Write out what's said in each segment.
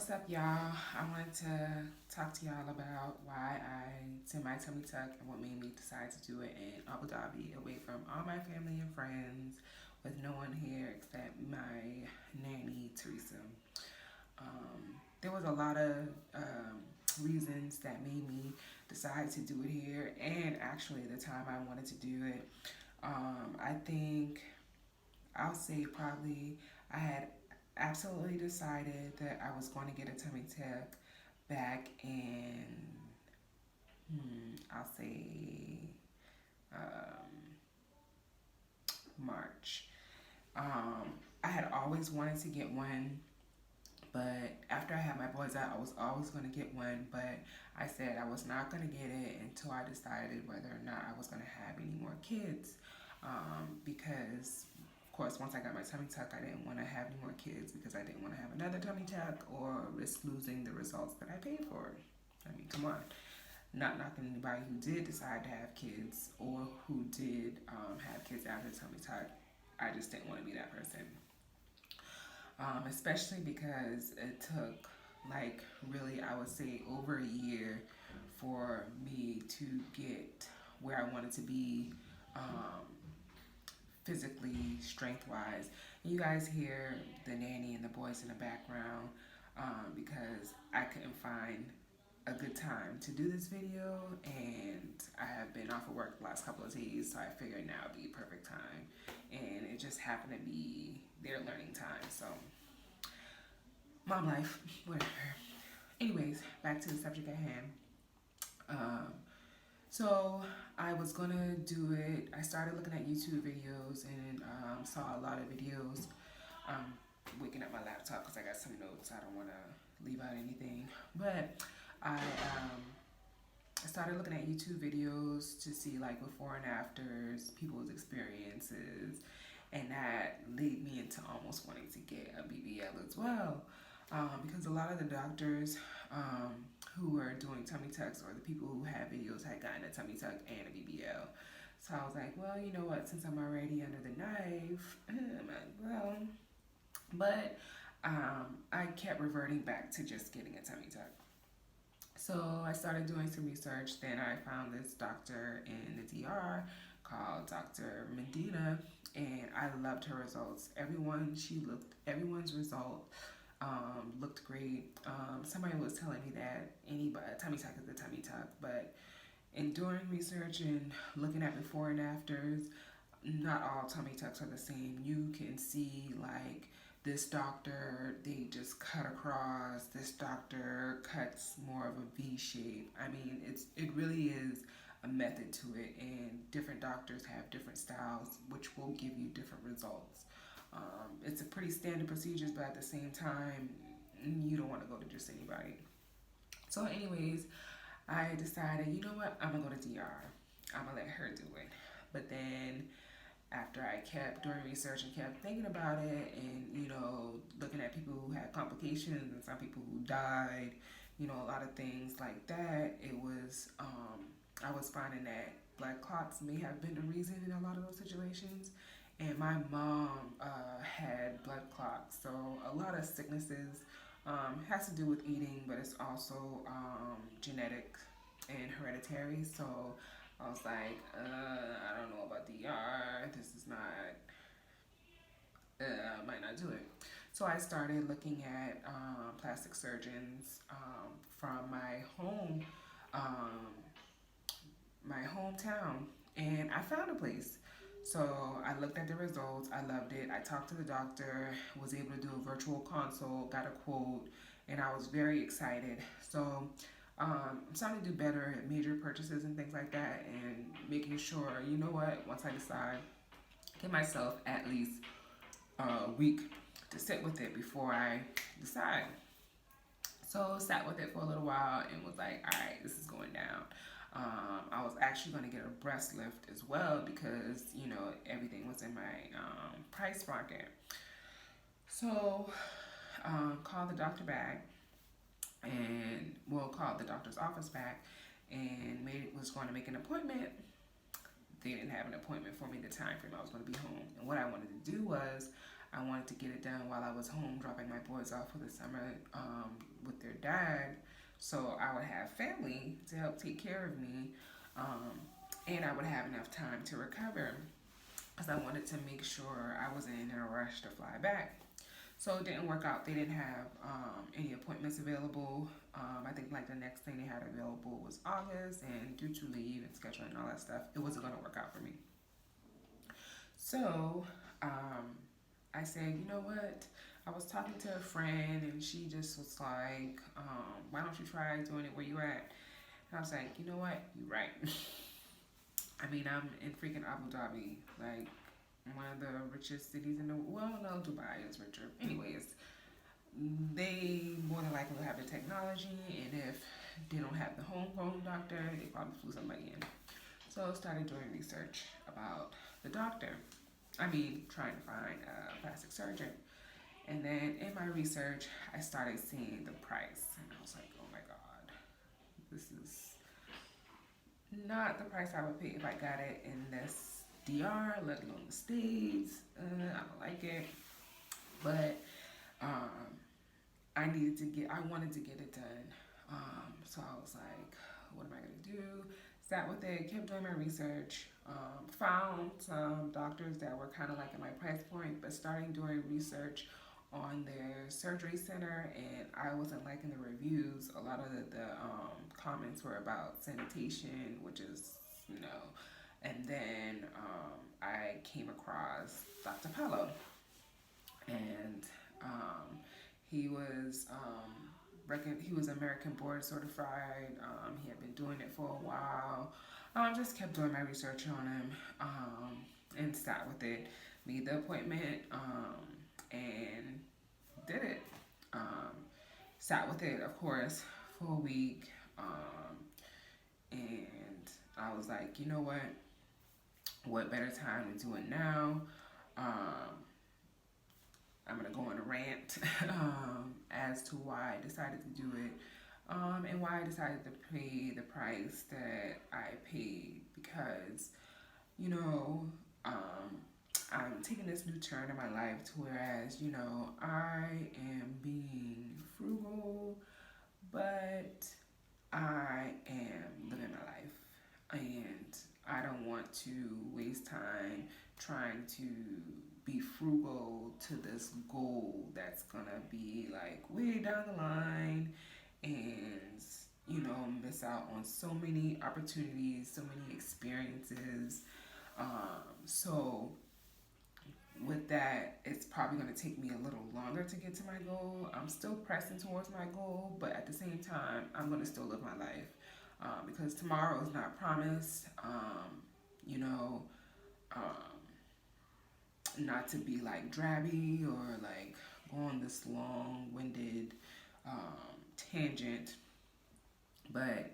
What's up, y'all? I wanted to talk to y'all about why I did my tummy tuck and what made me decide to do it in Abu Dhabi, away from all my family and friends, with no one here except my nanny, Teresa. There was a lot of reasons that made me decide to do it here, and actually the time I wanted to do it. I think I'll say probably I had absolutely decided that I was going to get a tummy tuck back in, I'll say, um, March. I had always wanted to get one, but after I had my boys out, I was always going to get one, but I said I was not going to get it until I decided whether or not I was going to have any more kids. Because, of course, once I got my tummy tuck, I didn't want to have any more kids because I didn't want to have another tummy tuck or risk losing the results that I paid for. I mean, come on. Not knocking anybody who did decide to have kids or who did have kids after the tummy tuck. I just didn't want to be that person. Especially because it took, like, really, I would say over a year for me to get where I wanted to be, um, physically, strength wise. You guys hear the nanny and the boys in the background, because I couldn't find a good time to do this video, and I have been off of work the last couple of days, so I figured now would be a perfect time, and it just happened to be their learning time. So mom life, whatever. Anyways, back to the subject at hand. Um, so I was gonna do it. I started looking at YouTube videos and saw a lot of videos. Um, Waking up my laptop because I got some notes. I don't want to leave out anything, but I I started looking at YouTube videos to see like before and afters, people's experiences, and that lead me into almost wanting to get a BBL as well. Because a lot of the doctors who were doing tummy tucks, or the people who had videos, had gotten a tummy tuck and a BBL. So I was like, well, you know what, since I'm already under the knife, I might as well. But I kept reverting back to just getting a tummy tuck. So I started doing some research. Then I found this doctor in the DR called Dr. Medina, and I loved her results. Everyone's result looked great. Somebody was telling me that anybody tummy tuck is a tummy tuck, but in doing research and looking at before and afters, not all tummy tucks are the same. You can see like this doctor, they just cut across. This doctor cuts more of a V shape. I mean, it really is a method to it, and different doctors have different styles, which will give you different results. It's a pretty standard procedures, but at the same time, you don't want to go to just anybody. So, anyways, I decided, you know what, I'm gonna go to DR. I'm gonna let her do it. But then after I kept doing research and kept thinking about it, and looking at people who had complications and some people who died, a lot of things like that, it was I was finding that blood clots may have been the reason in a lot of those situations. And my mom had blood clots, so a lot of sicknesses has to do with eating, but it's also genetic and hereditary. So I was like, I don't know about DR. This is not, I might not do it. So I started looking at plastic surgeons from um, my hometown, and I found a place. So I looked at the results. I loved it. I talked to the doctor, was able to do a virtual consult, got a quote, and I was very excited. So I'm starting to do better at major purchases and things like that, and making sure, you know what, once I decide, give myself at least a week to sit with it before I decide. So sat with it for a little while and was like, all right, this is going down. I was actually going to get a breast lift as well because, everything was in my price bracket. So called the doctor back, and called the doctor's office back, and was going to make an appointment. They didn't have an appointment for me the time frame I was going to be home. And what I wanted to do was I wanted to get it done while I was home dropping my boys off for the summer with their dad, so I would have family to help take care of me, um, and I would have enough time to recover because I wanted to make sure I wasn't in a rush to fly back. So it didn't work out. They didn't have any appointments available. I think like the next thing they had available was August, and due to leave and scheduling and all that stuff, it wasn't going to work out for me. So I said, you know what? I was talking to a friend, and she just was like, why don't you try doing it where you at? And I was like, you know what? You're right. I mean, I'm in freaking Abu Dhabi, like one of the richest cities in the world. Well, no, Dubai is richer. Anyways, they more than likely will have the technology, and if they don't have the homegrown doctor, they probably flew somebody in. So I started doing research about the doctor. I mean, trying to find a plastic surgeon. And then in my research, I started seeing the price, and I was like, oh my god, this is not the price I would pay if I got it in this DR, let alone the States. I don't like it. But um, I wanted to get it done. So I was like, what am I going to do? Sat with it, kept doing my research, found some doctors that were kind of like at my price point, but starting doing research on their surgery center, and I wasn't liking the reviews. A lot of the comments were about sanitation, which is no. And then I came across Dr. Paulo, and um, he was he was American board certified. He had been doing it for a while. Just kept doing my research on him, and sat with it. Made the appointment, and did it. Um, Sat with it, of course, for a week. And I was like, you know what? What better time to do it now? Um, I'm gonna go on a rant as to why I decided to do it, and why I decided to pay the price that I paid. Because, you know, I'm taking this new turn in my life to whereas, I am being frugal, but I am living my life. And I don't want to waste time trying to be frugal to this goal that's gonna be like way down the line, and miss out on so many opportunities, so many experiences. So with that, it's probably going to take me a little longer to get to my goal. I'm still pressing towards my goal, but at the same time, I'm going to still live my life, because tomorrow is not promised. You know, not to be like drabby or like go on this long-winded tangent, but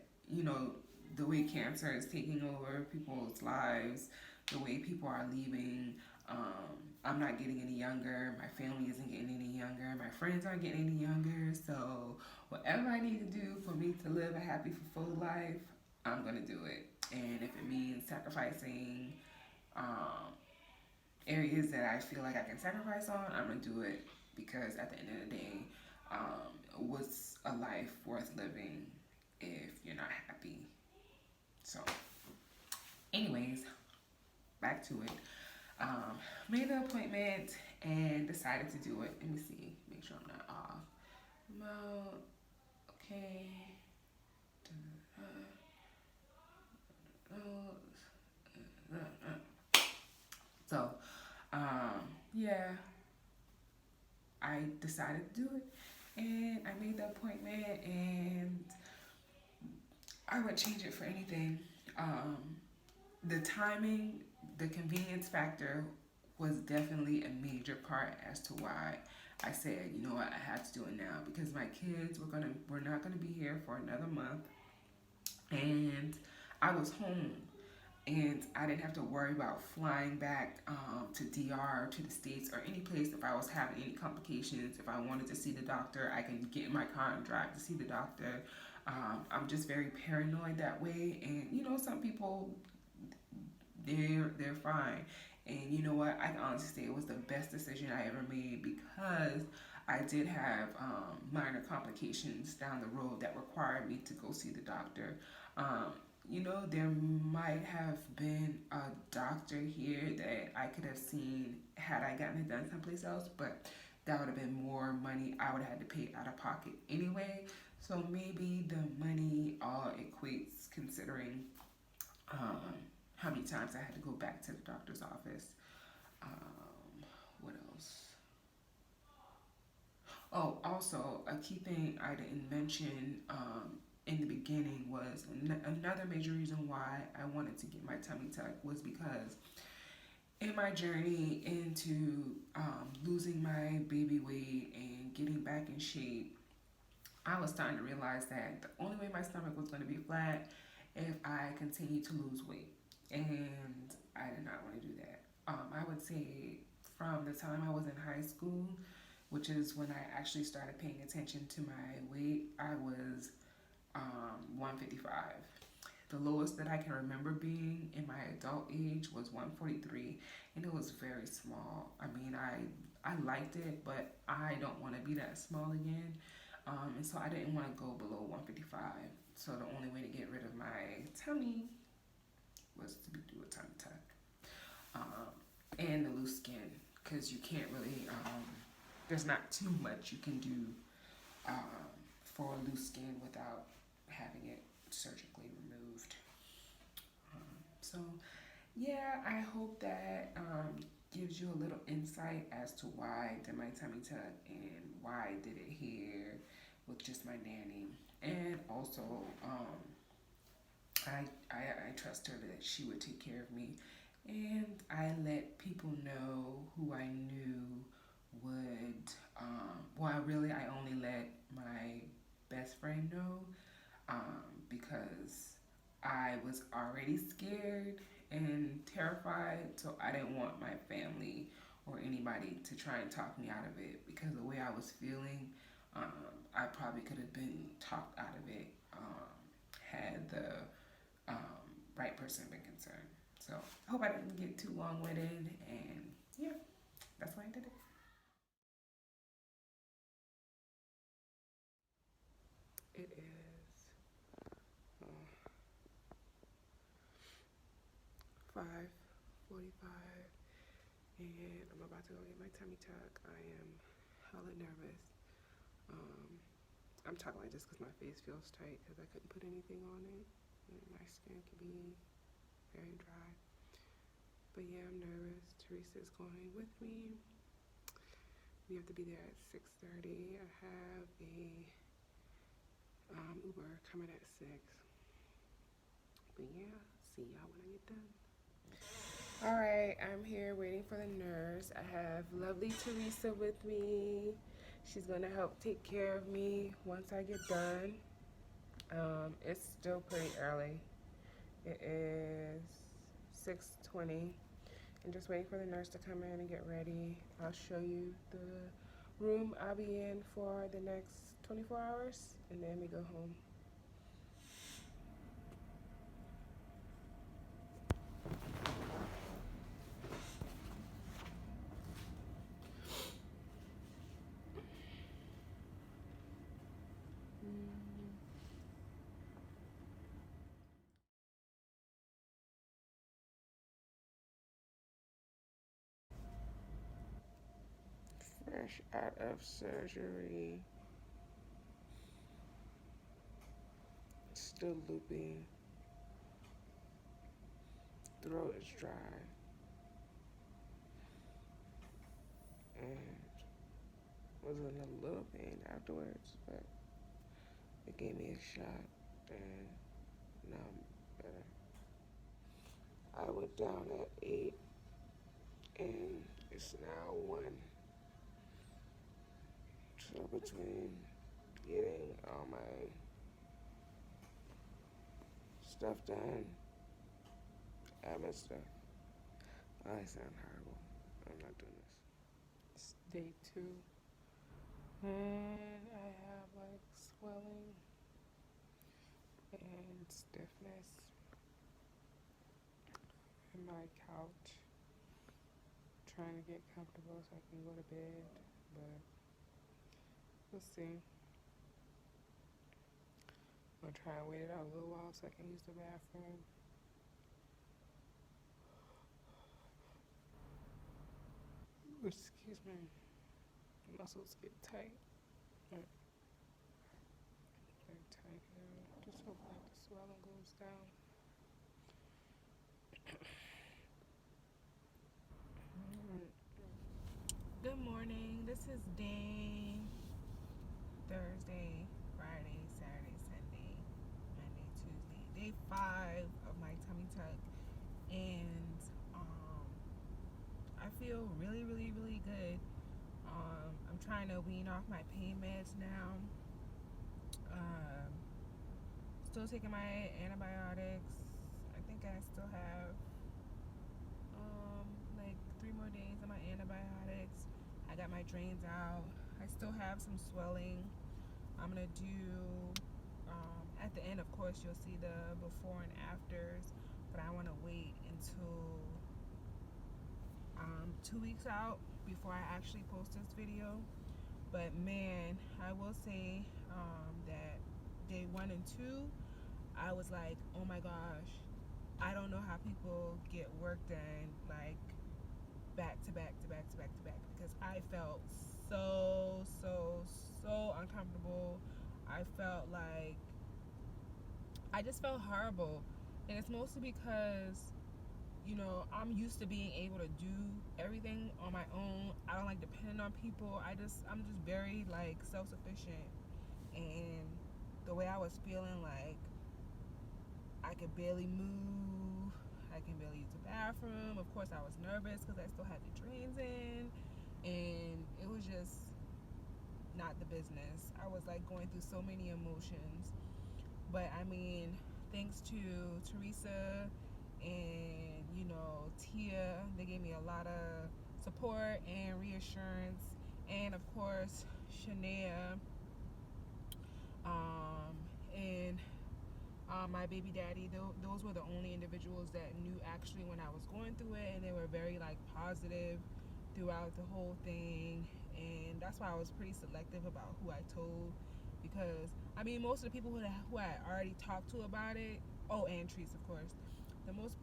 the way cancer is taking over people's lives, the way people are leaving. I'm not getting any younger. My family isn't getting any younger. My friends aren't getting any younger. So whatever I need to do for me to live a happy, fulfilled life, I'm gonna do it. And if it means sacrificing areas that I feel like I can sacrifice on, I'm gonna do it. Because at the end of the day, what's a life worth living if you're not happy? So, anyways, back to it. Made the appointment and decided to do it. Let me see, make sure I'm not off. No, okay. So, yeah, I decided to do it, and I made the appointment, and I would change it for anything. The timing, the convenience factor was definitely a major part as to why I said, you know what, I have to do it now, because my kids were not gonna be here for another month, and I was home, and I didn't have to worry about flying back to DR, to the States, or any place. If I was having any complications, if I wanted to see the doctor, I can get in my car and drive to see the doctor. I'm just very paranoid that way, and some people, they're fine. And you know what? I can honestly say it was the best decision I ever made because I did have minor complications down the road that required me to go see the doctor. Um, there might have been a doctor here that I could have seen had I gotten it done someplace else, but that would have been more money I would have had to pay out of pocket anyway. So maybe the money all equates considering um, how many times I had to go back to the doctor's office. What else? Oh, also, a key thing I didn't mention in the beginning was another major reason why I wanted to get my tummy tuck was because in my journey into losing my baby weight and getting back in shape, I was starting to realize that the only way my stomach was going to be flat if I continued to lose weight. And I did not want to do that. I would say from the time I was in high school, which is when I actually started paying attention to my weight, I was 155. The lowest that I can remember being in my adult age was 143, and it was very small. I mean, I liked it, but I don't want to be that small again. And so I didn't want to go below 155. So the only way to get rid of my tummy was to do a tummy tuck and the loose skin, because you can't really. There's not too much you can do for loose skin without having it surgically removed. So, yeah, I hope that gives you a little insight as to why I did my tummy tuck and why I did it here with just my nanny. And also, I trust her that she would take care of me. And I let people know who I knew would, I only let my best friend know because I was already scared and terrified, so I didn't want my family or anybody to try and talk me out of it because the way I was feeling, I probably could have been talked out of it had the right person been concerned. So I hope I didn't get too long winded, and yeah, that's why I did it. It is 5:45, and I'm about to go get my tummy tuck. I am hella nervous. Um, I'm talking like this because my face feels tight because I couldn't put anything on it, and my skin can be very dry. But yeah, I'm nervous. Teresa's going with me. We have to be there at 6:30. I have a Uber coming at 6. But yeah, see y'all when I get done. All right, I'm here waiting for the nurse. I have lovely Teresa with me. She's gonna help take care of me once I get done. It's still pretty early. It is 6:20. I'm just waiting for the nurse to come in and get ready. I'll show you the room I'll be in for the next 24 hours, and then we go home. Fresh out of surgery, still looping, throat is dry, and was in a little pain afterwards, but it gave me a shot, and now I'm better. I went down at 8, and it's now 1. So between getting all my stuff done, admin stuff, I sound horrible. I'm not doing this. It's day 2, and I have like swelling and stiffness in my couch. trying to get comfortable so I can go to bed, but we'll see. I'm gonna try and wait it out a little while so I can use the bathroom. Excuse me. The muscles get tight. Very tight now. Just hope that the swelling goes down. Good morning. This is day Thursday, Friday, Saturday, Sunday, Monday, Tuesday. Day 5 of my tummy tuck, and I feel really, really, really good. I'm trying to wean off my pain meds now. Still taking my antibiotics. I think I still have like 3 more days of my antibiotics. I got my drains out. I still have some swelling. I'm gonna do at the end, of course, you'll see the before and afters, but I want to wait until 2 weeks out before I actually post this video. But man, I will say that day 1 and 2, I was like, oh my gosh, I don't know how people get work done like back to back to back to back to back, because I felt so uncomfortable. I felt like I just felt horrible, and it's mostly because I'm used to being able to do everything on my own. I don't like depending on people. I'm just very like self-sufficient, and the way I was feeling, like I could barely move, I can barely use the bathroom. Of course I was nervous because I still had the drains in, and it was just not the business. I was like going through so many emotions. But I mean, thanks to Teresa and Tia, they gave me a lot of support and reassurance, and of course Shania, and my baby daddy. Those were the only individuals that knew actually when I was going through it, and they were very like positive throughout the whole thing. And that's why I was pretty selective about who I told, because I mean, most of the people who I already talked to about it, oh, and Trees, of course,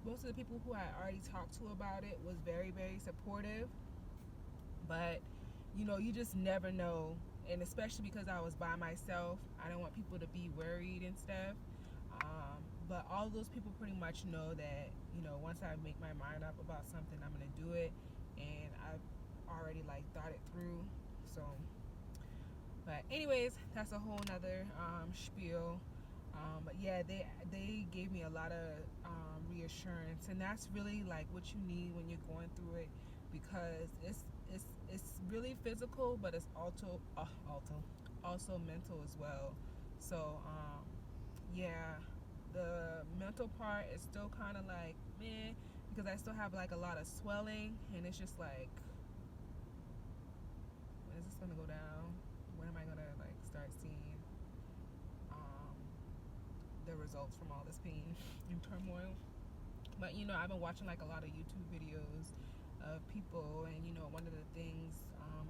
most of the people who I already talked to about it was very, very supportive. But you just never know, and especially because I was by myself, I don't want people to be worried and stuff. But all those people pretty much know that once I make my mind up about something, I'm gonna do it, and I've already like thought it through. So, but anyways, that's a whole nother spiel. But yeah, they gave me a lot of reassurance, and that's really like what you need when you're going through it, because it's really physical, but it's also mental as well. So yeah, the mental part is still kind of like meh, because I still have like a lot of swelling, and it's just like, when is this gonna go down? When am I gonna like start seeing the results from all this pain and turmoil? But I've been watching like a lot of YouTube videos of people, and one of the things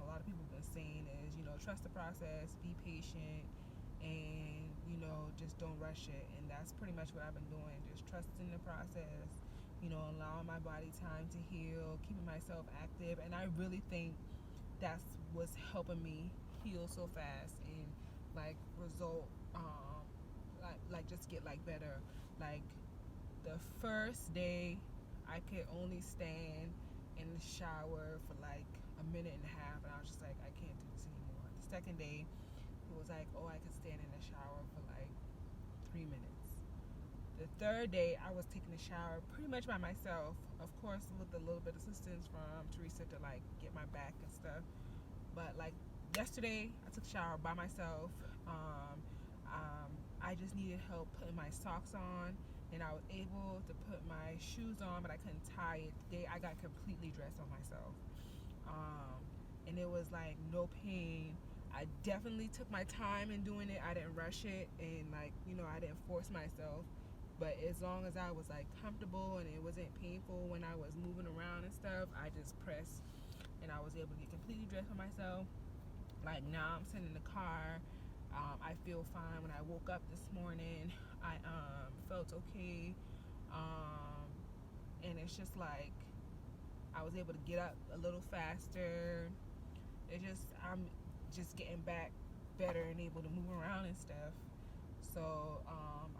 a lot of people have been saying is trust the process, be patient, and just don't rush it. And that's pretty much what I've been doing, just trusting the process, allowing my body time to heal, keeping myself active. And I really think that's what's helping me heal so fast and like result like just get like better. Like the first day, I could only stand in the shower for like a minute and a half, and I was just like, I can't do this anymore. The second day, it was like, oh, I could stand in the shower for like 3 minutes. The third day, I was taking a shower pretty much by myself, of course with a little bit of assistance from Teresa to like get my back and stuff. But like yesterday, I took a shower by myself. I just needed help putting my socks on, and I was able to put my shoes on, but I couldn't tie it. The day I got completely dressed on myself, and it was like no pain. I definitely took my time in doing it. I didn't rush it, and like I didn't force myself. But as long as I was like comfortable and it wasn't painful when I was moving around and stuff, I just pressed and I was able to get completely dressed for myself. Like now I'm sitting in the car. I feel fine. When I woke up this morning, I felt okay. Um, and it's just like I was able to get up a little faster. I'm just getting back better and able to move around and stuff. So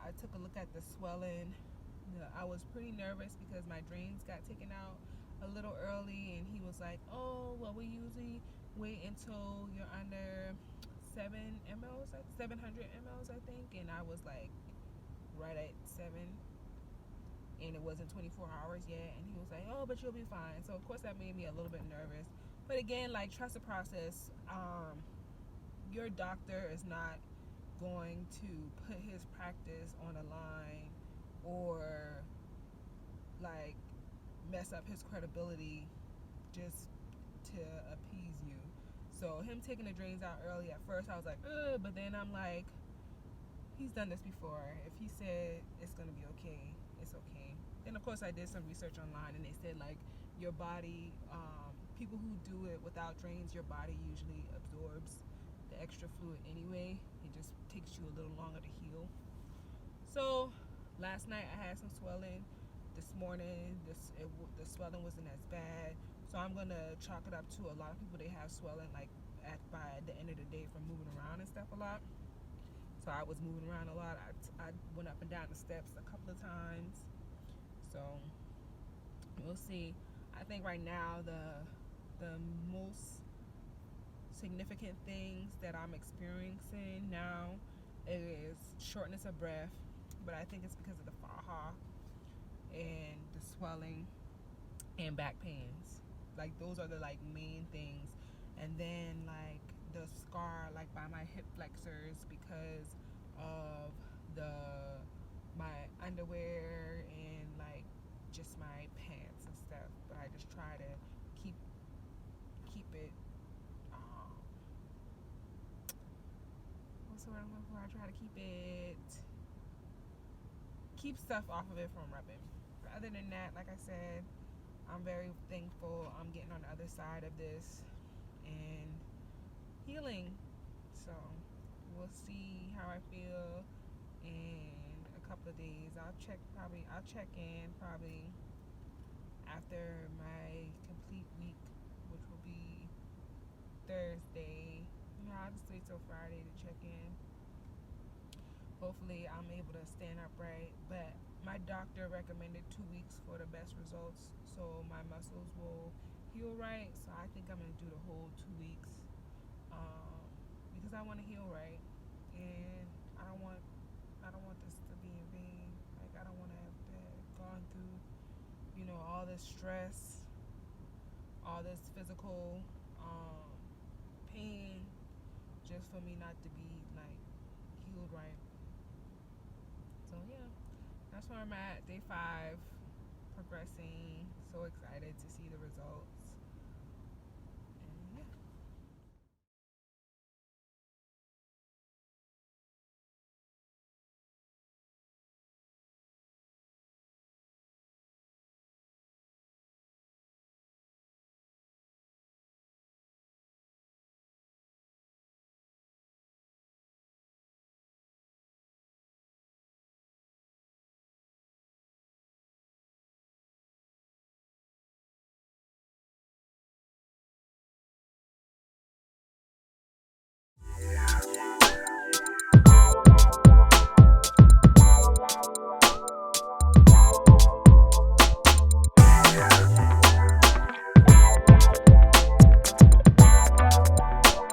I took a look at the swelling. I was pretty nervous because my drains got taken out a little early, and he was like, "Oh, well, we usually wait until you're under 700 mLs, I think." And I was like, right at 7, and it wasn't 24 hours yet. And he was like, "Oh, but you'll be fine." So of course that made me a little bit nervous. But again, like, trust the process. Your doctor is not going to put his practice on a line or like mess up his credibility just to appease you. So him taking the drains out early, at first I was like, ugh, but then I'm like, he's done this before. If he said it's gonna be okay, it's okay. Then of course I did some research online, and they said like your body, people who do it without drains, your body usually absorbs the extra fluid anyway. It just takes you a little longer to heal. So last night I had some swelling. This morning the swelling wasn't as bad. So I'm gonna chalk it up to a lot of people, they have swelling like by the end of the day from moving around and stuff a lot. So I was moving around a lot. I went up and down the steps a couple of times. So we'll see. I think right now the most significant things that I'm experiencing now is shortness of breath, but I think it's because of the faha and the swelling and back pains. Like those are the like main things. And then like the scar like by my hip flexors because of the my underwear and like just my pants and stuff. But I just try to keep it what's the word I'm looking for? I try to keep stuff off of it from rubbing. But other than that, like I said, I'm very thankful I'm getting on the other side of this and healing. So we'll see how I feel in a couple of days. I'll check in probably after my complete week, which will be Thursday. I'll just wait till Friday to check in. Hopefully I'm able to stand upright, but my doctor recommended 2 weeks for the best results, so my muscles will heal right. So I think I'm gonna do the whole 2 weeks because I want to heal right, and I don't want this to be in vain. Like I don't want to have gone through, all this stress, all this physical pain, just for me not to be like healed right. So yeah, that's where I'm at. Day 5, progressing. So excited to see the results.